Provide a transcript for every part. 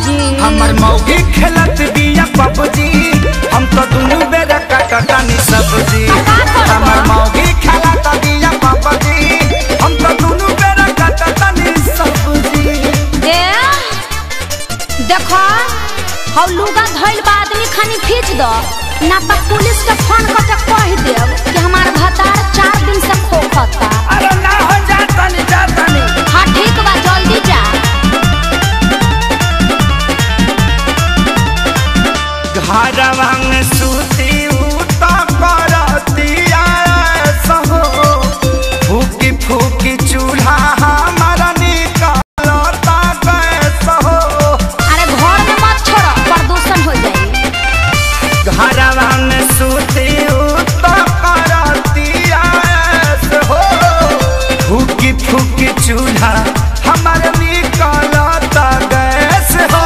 जी हमर मौगी खेलत बिया पबजी हम तो दुनु बेरा काटतानी सब्जी हमर मौगी खेलत बिया पबजी हम तो दुनु बेरा काटतानी सब्जी ए देखो हौ लुगा धइल बा आदमी खानी खींच दो ना तो पुलिस के फोन करके कह देब कि हमार भतार 4 दिन से खोखता। अरे ना हो जातानी हां ठीक बा जल्दी जा। घरवा में सूती उता करतिया सहो फूकी फूकी चूल्हा हमारा निकलता कैसे हो। अरे घर में मत छोड़ो प्रदूषण हो जाई। घरवा में सूती उता करतिया सहो फूकी फूकी चूल्हा हमारा निकलता कैसे हो।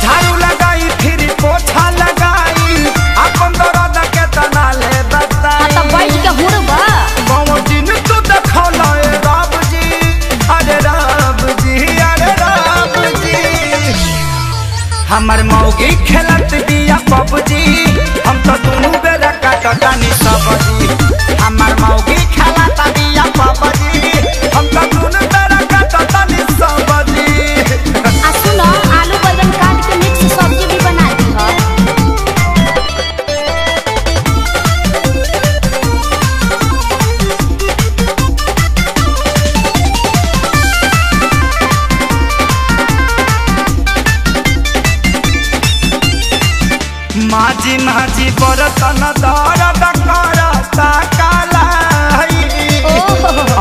झाड़ू लगाई फिर पोछा लगाई अपन दर्द के तना ले बताई। तो बैठ के हुड़बा बाबू दिन तो देखौला ए रब जी अरे रब जी अरे रब जी। हमर मौगी खेलत बिया पबजी हम तो दुनु बेरा काटतानी सब्जी हमर मौगी खेलत बिया पबजी हम तो दुनु बेरा काटतानी सब्जी। आ सुनो आलू बैंगन काट के मिक्स सब्जी भी बना दी हो। माझी माझी बरतन दर्द करता कालाई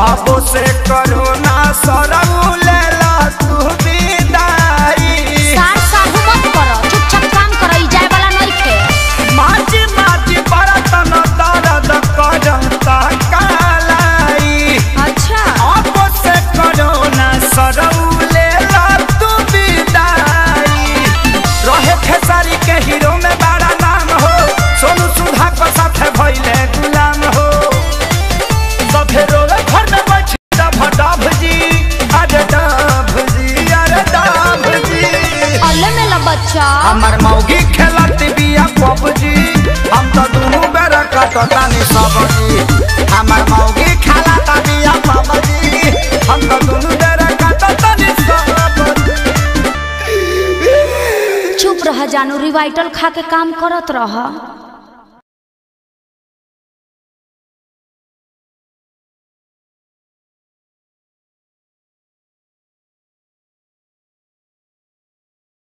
अब से करो ना सरऊ लेला तू विदाई। सार साहू मत करो चुपचाप काम करो ई जाए वाला नहीं थे। माझी माझी बरतन दर्द करता कालाई अच्छा अब से करो ना सरऊ लेला तू विदाई। रहे खेसारी के हीरो में बड़ा नाम हो सोनू सुधा को साथे भइले गुलाम हो। सफे रोवे घर में बैठ डभ जी अरे डभ जी अरे डभ जी। अल्ले मेला बच्चा हमर मौगी खेलत बिया पबजी हम तो दुनु बेरा काटतानी सब्जी हमर मौगी खेलत बिया पबजी हम तो दुनु बेरा काटतानी सब्जी। चुप रह जानू रिवाइटल खा के काम करत रह।